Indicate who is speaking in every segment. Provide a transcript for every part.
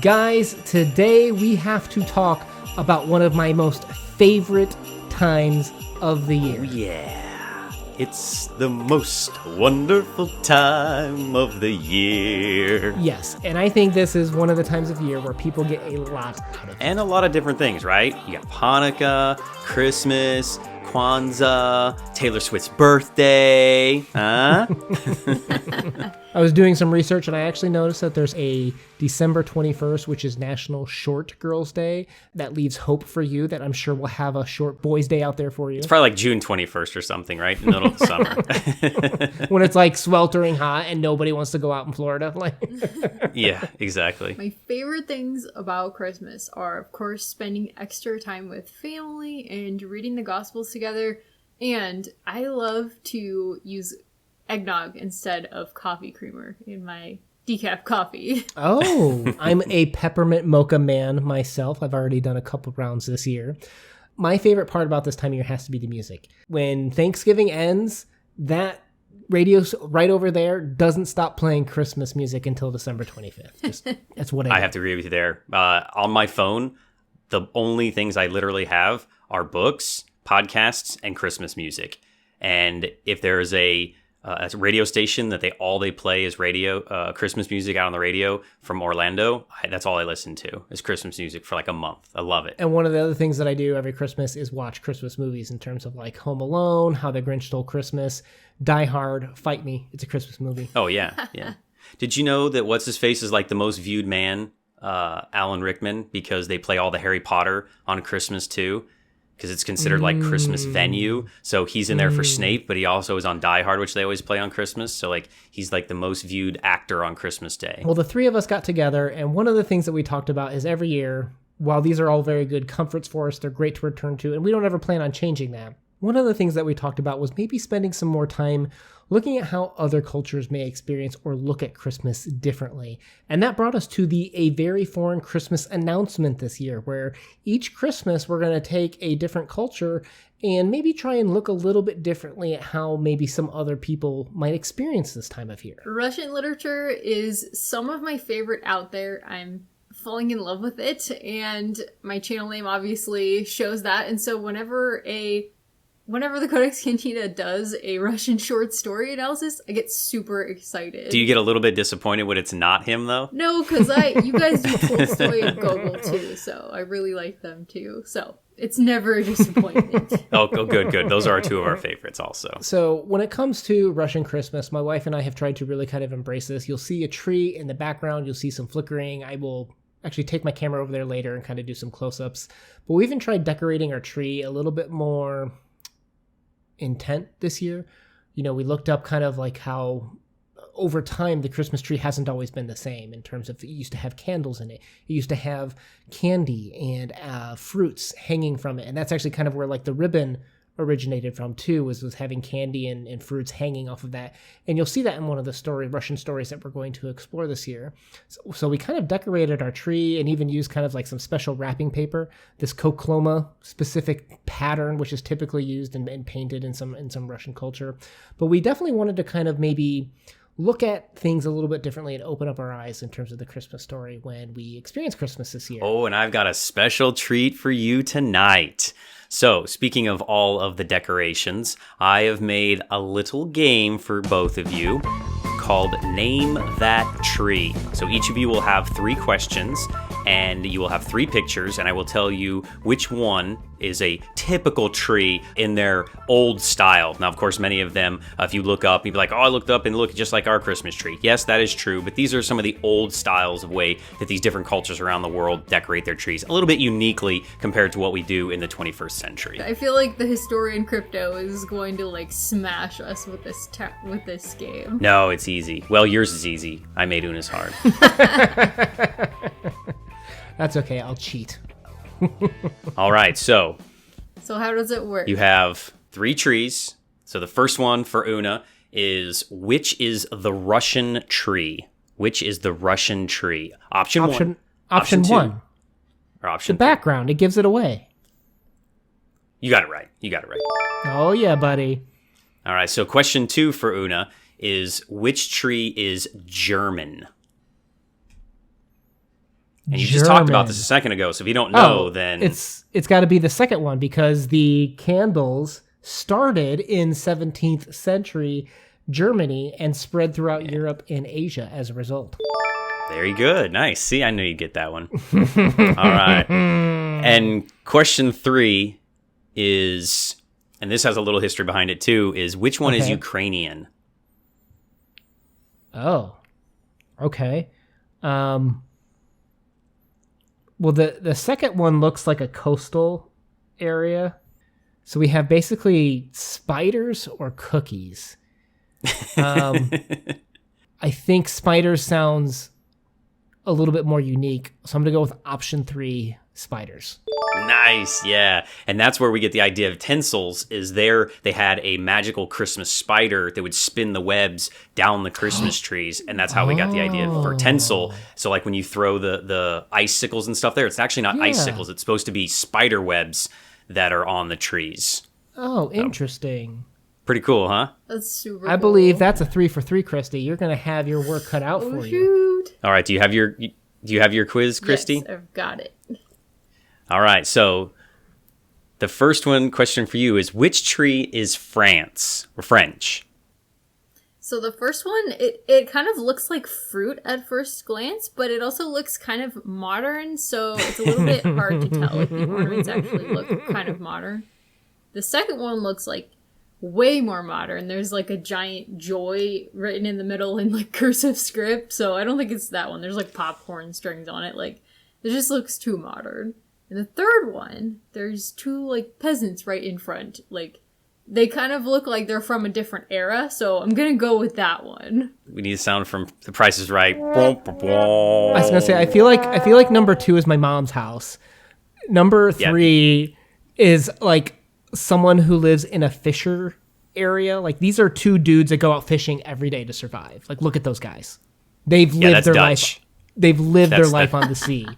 Speaker 1: Guys, today we have to talk about one of my most favorite times of the year.
Speaker 2: Oh, yeah. It's the most wonderful time of the year.
Speaker 1: Yes, and I think this is one of the times of year where people get a lot out of it.
Speaker 2: And a lot of different things, right? You got Hanukkah, Christmas, Kwanzaa, Taylor Swift's birthday, huh?
Speaker 1: I was doing some research and I actually noticed that there's a December 21st, which is National Short Girls Day. That leaves hope for you that I'm sure we'll have a Short Boys Day out there for you.
Speaker 2: It's probably like June 21st or something, right? In the middle of the summer.
Speaker 1: When it's like sweltering hot and nobody wants to go out in Florida.
Speaker 2: Yeah, exactly.
Speaker 3: My favorite things about Christmas are, of course, spending extra time with family and reading the Gospels together. And I love to use eggnog instead of coffee creamer in my decaf coffee.
Speaker 1: Oh, I'm a peppermint mocha man myself. I've already done a couple rounds this year. My favorite part about this time of year has to be the music. When Thanksgiving ends, that radio right over there doesn't stop playing Christmas music until December 25th. That's what
Speaker 2: I have to agree with you there. On my phone, the only things I literally have are books, podcasts, and Christmas music. And if there is a radio station that they play is Christmas music out on the radio from Orlando, that's all I listen to is Christmas music for like a month. I love it.
Speaker 1: And one of the other things that I do every Christmas is watch Christmas movies in terms of like Home Alone, How the Grinch Stole Christmas, Die Hard, Fight Me. It's a Christmas movie.
Speaker 2: Oh, yeah. Yeah. Did you know that What's-His-Face is like the most viewed man, Alan Rickman, because they play all the Harry Potter on Christmas too? Because it's considered like Christmas venue. So he's in there for Snape, but he also is on Die Hard, which they always play on Christmas. So like he's like the most viewed actor on Christmas Day.
Speaker 1: Well, the three of us got together, and one of the things that we talked about is every year, while these are all very good comforts for us, they're great to return to, and we don't ever plan on changing that. One of the things that we talked about was maybe spending some more time looking at how other cultures may experience or look at Christmas differently. And that brought us to A Very Foreign Christmas Announcement this year, where each Christmas we're going to take a different culture and maybe try and look a little bit differently at how maybe some other people might experience this time of year.
Speaker 3: Russian literature is some of my favorite out there. I'm falling in love with it, and my channel name obviously shows that. And so whenever the Codex Cantina does a Russian short story analysis, I get super excited.
Speaker 2: Do you get a little bit disappointed when it's not him, though?
Speaker 3: No, because you guys do Tolstoy and Gogol, too, so I really like them, too. So it's never a disappointment.
Speaker 2: Oh, good. Those are two of our favorites also.
Speaker 1: So when it comes to Russian Christmas, my wife and I have tried to really kind of embrace this. You'll see a tree in the background. You'll see some flickering. I will actually take my camera over there later and kind of do some close-ups. But we even tried decorating our tree a little bit more intent this year. You know, we looked up kind of like how over time the Christmas tree hasn't always been the same in terms of it used to have candles in it. It used to have candy and fruits hanging from it. And that's actually kind of where like the ribbon originated from too, was having candy and fruits hanging off of that. And you'll see that in one of the Russian stories that we're going to explore this year. So we kind of decorated our tree and even used kind of like some special wrapping paper, this kokloma specific pattern, which is typically used and painted in some Russian culture. But we definitely wanted to kind of maybe look at things a little bit differently and open up our eyes in terms of the Christmas story when we experience Christmas this year.
Speaker 2: Oh, and I've got a special treat for you tonight. So, speaking of all of the decorations, I have made a little game for both of you called Name That Tree. So each of you will have 3 questions, and you will have 3 pictures, and I will tell you which one is a typical tree in their old style. Now, of course, many of them, if you look up, you'd be like, oh, I looked up and look just like our Christmas tree. Yes, that is true, but these are some of the old styles of way that these different cultures around the world decorate their trees, a little bit uniquely compared to what we do in the 21st century.
Speaker 3: I feel like the historian Crypto is going to like smash us with this game.
Speaker 2: No, it's easy. Well, yours is easy. I made Una's hard.
Speaker 1: That's okay, I'll cheat.
Speaker 2: All right, so
Speaker 3: how does it work?
Speaker 2: You have 3 trees. So the first one for Una is, which is the Russian tree? Which is the Russian tree? Option 1.
Speaker 1: Option
Speaker 2: 2,
Speaker 1: 1.
Speaker 2: Or option
Speaker 1: The background, it gives it away.
Speaker 2: You got it right.
Speaker 1: Oh yeah, buddy.
Speaker 2: All right, so question 2 for Una is, which tree is German? And you just talked about
Speaker 1: German.
Speaker 2: this a second ago, so if you don't know, then...
Speaker 1: It's got to be the second one because the candles started in 17th century Germany and spread throughout Europe and Asia as a result.
Speaker 2: Very good. Nice. See, I knew you'd get that one. All right. And question 3 is, and this has a little history behind it too, is which one is Ukrainian?
Speaker 1: Oh, okay. Well, the second one looks like a coastal area. So we have basically spiders or cookies. I think spiders sounds a little bit more unique. So I'm going to go with option 3, spiders.
Speaker 2: Nice, yeah. And that's where we get the idea of tinsels, is there they had a magical Christmas spider that would spin the webs down the Christmas trees, and that's how we got the idea for tinsel. So like when you throw the icicles and stuff there, it's actually not icicles, it's supposed to be spider webs that are on the trees.
Speaker 1: Oh, interesting.
Speaker 2: Pretty cool, huh?
Speaker 3: That's super
Speaker 1: I
Speaker 3: cool.
Speaker 1: believe that's a 3 for 3, Christy. You're going to have your work cut out for you.
Speaker 3: Shoot.
Speaker 2: All right, do you have your quiz, Christy?
Speaker 3: Yes, I've got it.
Speaker 2: All right, so the first question for you is, which tree is France or French?
Speaker 3: So the first one, it kind of looks like fruit at first glance, but it also looks kind of modern, so it's a little bit hard to tell if the ornaments actually look kind of modern. The second one looks like way more modern. There's like a giant joy written in the middle in like cursive script, so I don't think it's that one. There's like popcorn strings on it. Like, it just looks too modern. And the third one, there's 2 like peasants right in front. Like, they kind of look like they're from a different era, so I'm gonna go with that one.
Speaker 2: We need a sound from The Price is Right.
Speaker 1: I was gonna say, I feel like number 2 is my mom's house. Number 3 is like someone who lives in a fisher area. Like, these are 2 dudes that go out fishing every day to survive. Like, look at those guys. They've lived their life. They've lived their life on the sea.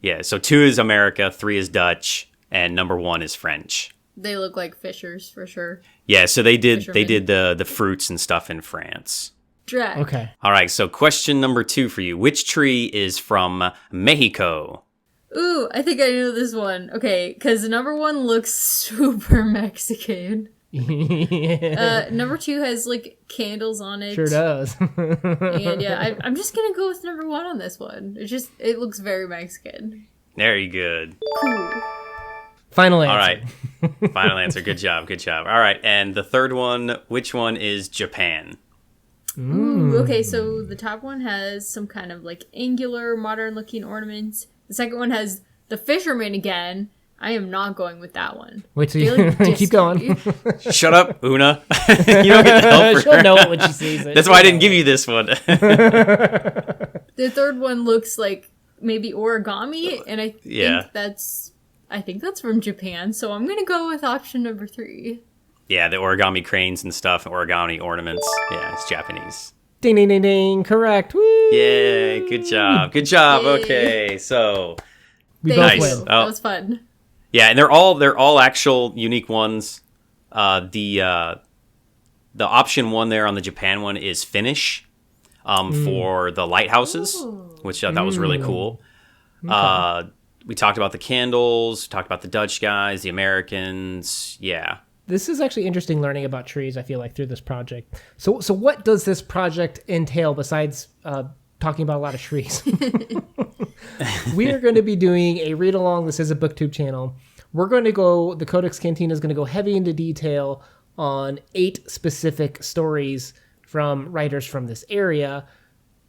Speaker 2: Yeah, so 2 is America, 3 is Dutch, and number 1 is French.
Speaker 3: They look like fishers for sure.
Speaker 2: Yeah, so they did
Speaker 3: Fishermen.
Speaker 2: the fruits and stuff in France.
Speaker 3: Drag.
Speaker 1: Okay.
Speaker 2: All right, so question number 2 for you. Which tree is from Mexico?
Speaker 3: Ooh, I think I know this one. Okay, because number 1 looks super Mexican. Number 2 has like candles on it.
Speaker 1: Sure does.
Speaker 3: And yeah, I'm just gonna go with number 1 on this one. It looks very Mexican.
Speaker 2: Very good.
Speaker 3: Cool.
Speaker 1: Final answer.
Speaker 2: All right. Final answer. Good job. Good job. All right. And the third one, which one is Japan?
Speaker 3: Ooh, okay, so the top one has some kind of like angular, modern looking ornaments. The second one has the fisherman again. I am not going with that one.
Speaker 1: Wait till you keep going.
Speaker 2: Shut up, Una. You don't get to help her.
Speaker 1: She'll know it when she sees it.
Speaker 2: That's why I didn't give you this one.
Speaker 3: The third one looks like maybe origami, and I think that's from Japan, so I'm gonna go with option number 3.
Speaker 2: Yeah, the origami cranes and stuff, origami ornaments. Yeah, it's Japanese.
Speaker 1: Ding, ding, ding, ding. Correct. Woo!
Speaker 2: Yeah, good job. Good job.
Speaker 3: Yay.
Speaker 2: Okay, so
Speaker 1: We both
Speaker 3: Thank
Speaker 2: Nice.
Speaker 3: you.
Speaker 1: win.
Speaker 3: That was fun.
Speaker 2: yeah, and they're all actual unique ones. The option 1 there on the Japan one is Finnish for the lighthouses, which I thought was really cool. We talked about the candles, talked about the Dutch guys, the Americans. Yeah.
Speaker 1: This is actually interesting learning about trees, I feel like, through this project. So what does this project entail besides talking about a lot of trees? We are going to be doing a read-along. This is a BookTube channel. We're going to go, the CodeX Cantina is going to go heavy into detail on 8 specific stories from writers from this area.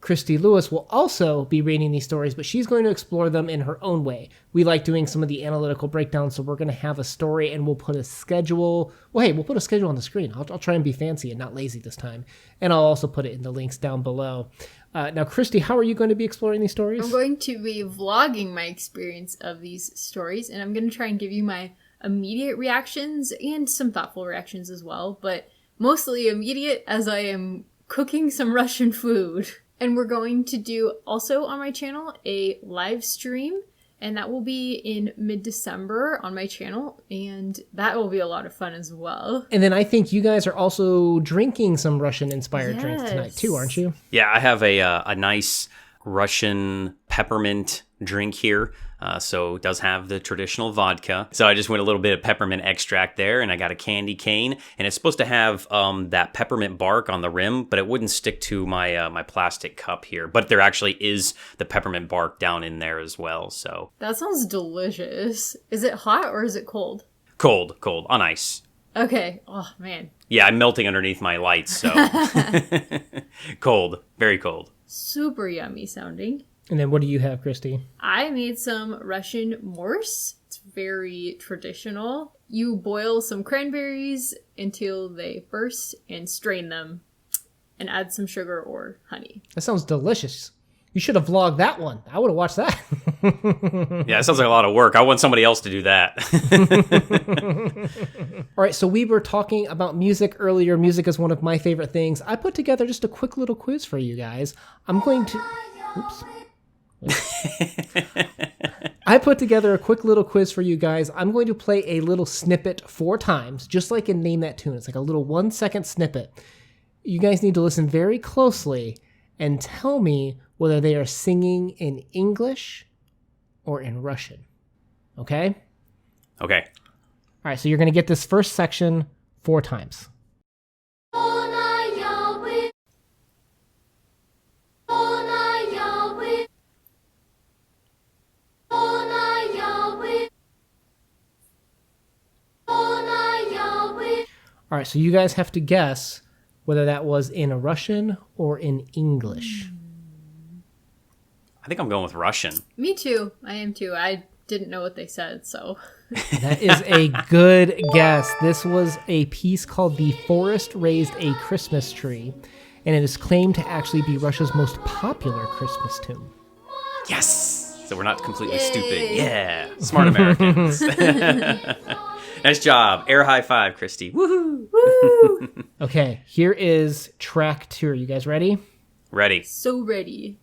Speaker 1: Christy Lewis will also be reading these stories, but she's going to explore them in her own way. We like doing some of the analytical breakdowns, so we're going to have a story and we'll put a schedule. Well, hey, we'll put a schedule on the screen. I'll try and be fancy and not lazy this time. And I'll also put it in the links down below. Now, Christy, how are you going to be exploring these stories?
Speaker 3: I'm going to be vlogging my experience of these stories, and I'm going to try and give you my immediate reactions and some thoughtful reactions as well, but mostly immediate as I am cooking some Russian food. And we're going to do also on my channel a live stream, and that will be in mid-December on my channel, and that will be a lot of fun as well.
Speaker 1: And then I think you guys are also drinking some Russian-inspired drinks tonight
Speaker 3: Yes.
Speaker 1: too, aren't you?
Speaker 2: Yeah, I have a nice Russian peppermint drink here. So it does have the traditional vodka. So I just went a little bit of peppermint extract there, and I got a candy cane. And it's supposed to have that peppermint bark on the rim, but it wouldn't stick to my my plastic cup here. But there actually is the peppermint bark down in there as well. So
Speaker 3: That sounds delicious. Is it hot or is it cold?
Speaker 2: cold on ice.
Speaker 3: Okay. Oh, man.
Speaker 2: Yeah, I'm melting underneath my lights, so cold, very cold.
Speaker 3: Super yummy sounding.
Speaker 1: And then what do you have, Christy?
Speaker 3: I made some Russian morse. It's very traditional. You boil some cranberries until they burst and strain them and add some sugar or honey.
Speaker 1: That sounds delicious. You should have vlogged that one. I would have watched that.
Speaker 2: Yeah, it sounds like a lot of work. I want somebody else to do that.
Speaker 1: All right, so we were talking about music earlier. Music is one of my favorite things. I put together just a quick little quiz for you guys. I'm going to... Oops. I put together a quick little quiz for you guys. I'm going to play a little snippet 4 times, just like in Name That Tune. It's like a little 1-second snippet. You guys need to listen very closely and tell me whether they are singing in English or in Russian. Okay?
Speaker 2: Okay.
Speaker 1: All right, so you're going to get this first section 4 times. All right, so you guys have to guess whether that was in a Russian or in English.
Speaker 2: I think I'm going with Russian.
Speaker 3: Me too. I am too. I didn't know what they said, so.
Speaker 1: That is a good guess. This was a piece called The Forest Raised a Christmas Tree, and it is claimed to actually be Russia's most popular Christmas tune.
Speaker 2: Yes! So we're not completely
Speaker 3: Yay.
Speaker 2: stupid. Yeah! Smart Americans. Nice job. Air high five, Christy. Woohoo!
Speaker 3: Woo!
Speaker 1: Okay, here is track 2. Are you guys ready?
Speaker 2: Ready.
Speaker 3: So ready.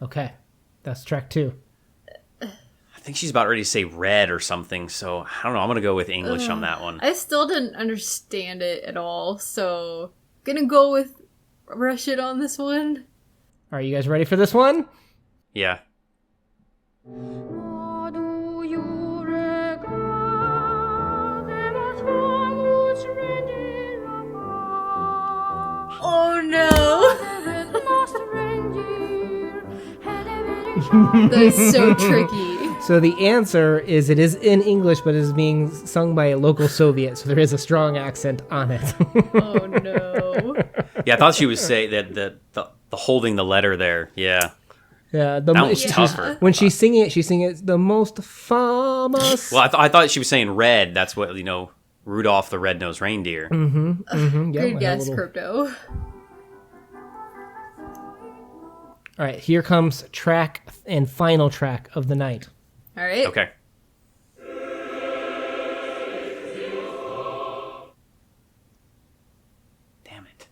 Speaker 1: Okay, that's track 2.
Speaker 2: I think she's about ready to say red or something, so I don't know. I'm going to go with English on that one.
Speaker 3: I still didn't understand it at all, so gonna go with Russian on this one.
Speaker 1: Are you guys ready for this one?
Speaker 2: Yeah.
Speaker 3: Oh no! That is so tricky.
Speaker 1: So the answer is it is in English, but it is being sung by a local Soviet, so there is a strong accent on it.
Speaker 3: Oh no.
Speaker 2: Yeah, I thought she would say that the holding the letter there. Yeah.
Speaker 1: Yeah,
Speaker 2: That one's tougher.
Speaker 1: when she's singing it the most famous.
Speaker 2: Well, I thought she was saying red. That's what, Rudolph the Red-Nosed Reindeer.
Speaker 1: Mm-hmm, yeah,
Speaker 3: Good guess, Crypto.
Speaker 1: All right, here comes track and final track of the night.
Speaker 3: All right.
Speaker 2: Okay. Damn it.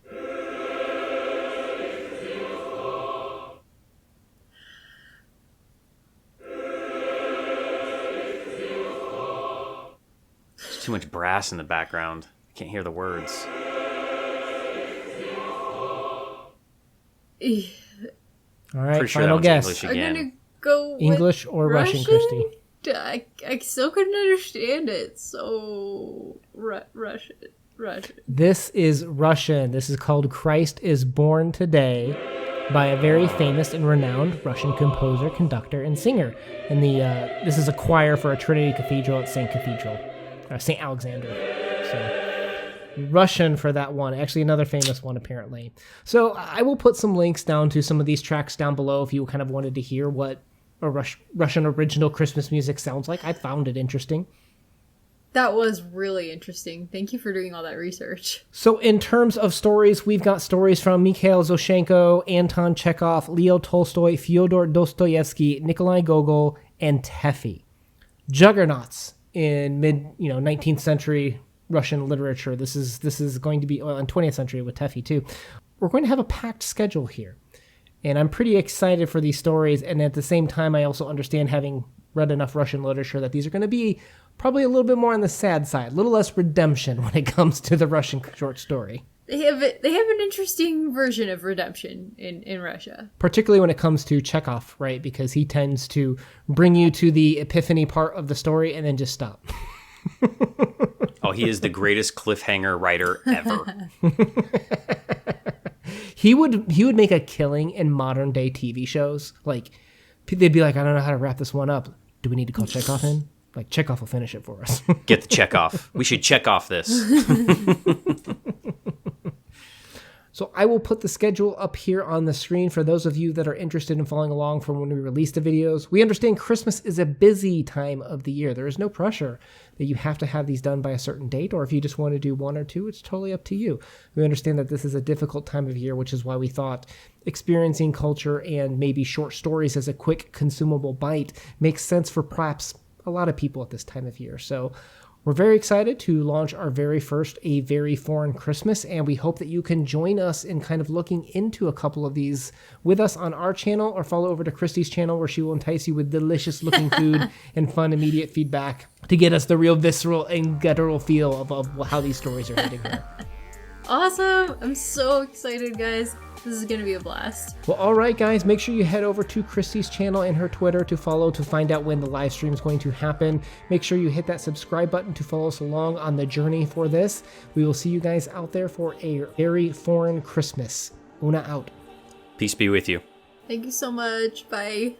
Speaker 2: There's too much brass in the background. I can't hear the words.
Speaker 1: All right,
Speaker 2: Pretty sure
Speaker 1: final
Speaker 2: that
Speaker 1: guess.
Speaker 2: one's English
Speaker 3: I'm
Speaker 2: again.
Speaker 3: gonna go with
Speaker 1: English or Russian, Christy?
Speaker 3: I still couldn't understand it, so Russian.
Speaker 1: This is Russian. This is called Christ is Born Today by a very famous and renowned Russian composer, conductor, and singer. And this is a choir for a Trinity Cathedral at St. Alexander. So Russian for that one. Actually, another famous one, apparently. So I will put some links down to some of these tracks down below if you kind of wanted to hear what a Russian original Christmas music sounds like. I found it interesting.
Speaker 3: That was really interesting. Thank you for doing all that research.
Speaker 1: So in terms of stories, we've got stories from Mikhail, Zoshchenko, Anton Chekhov, Leo Tolstoy, Fyodor Dostoevsky, Nikolai Gogol, and Teffy. Juggernauts in mid 19th century Russian literature. This is going to be in 20th century with Teffy too. We're going to have a packed schedule here. And I'm pretty excited for these stories. And at the same time, I also understand, having read enough Russian literature, that these are going to be probably a little bit more on the sad side, a little less redemption when it comes to the Russian short story.
Speaker 3: They have an interesting version of redemption in Russia.
Speaker 1: Particularly when it comes to Chekhov, right? Because he tends to bring you to the epiphany part of the story and then just stop.
Speaker 2: Oh, he is the greatest cliffhanger writer ever.
Speaker 1: He would make a killing in modern day TV shows. Like, they'd be like, I don't know how to wrap this one up. Do we need to call Chekhov in? Like, Chekhov will finish it for us.
Speaker 2: Get the check off. We should check off this.
Speaker 1: So I will put the schedule up here on the screen for those of you that are interested in following along from when we release the videos. We understand Christmas is a busy time of the year. There is no pressure that you have to have these done by a certain date, or if you just want to do one or two, it's totally up to you. We understand that this is a difficult time of year, which is why we thought experiencing culture and maybe short stories as a quick consumable bite makes sense for perhaps a lot of people at this time of year. So we're very excited to launch our very first A Very Foreign Christmas, and we hope that you can join us in kind of looking into a couple of these with us on our channel, or follow over to Christy's channel, where she will entice you with delicious looking food and fun immediate feedback to get us the real visceral and guttural feel of how these stories are hitting her.
Speaker 3: Awesome! I'm so excited, guys. This is going to be a blast.
Speaker 1: Well, all right, guys, make sure you head over to Christy's channel and her Twitter to follow to find out when the live stream is going to happen. Make sure you hit that subscribe button to follow us along on the journey for this. We will see you guys out there for a very foreign Christmas. Una out.
Speaker 2: Peace be with you.
Speaker 3: Thank you so much. Bye.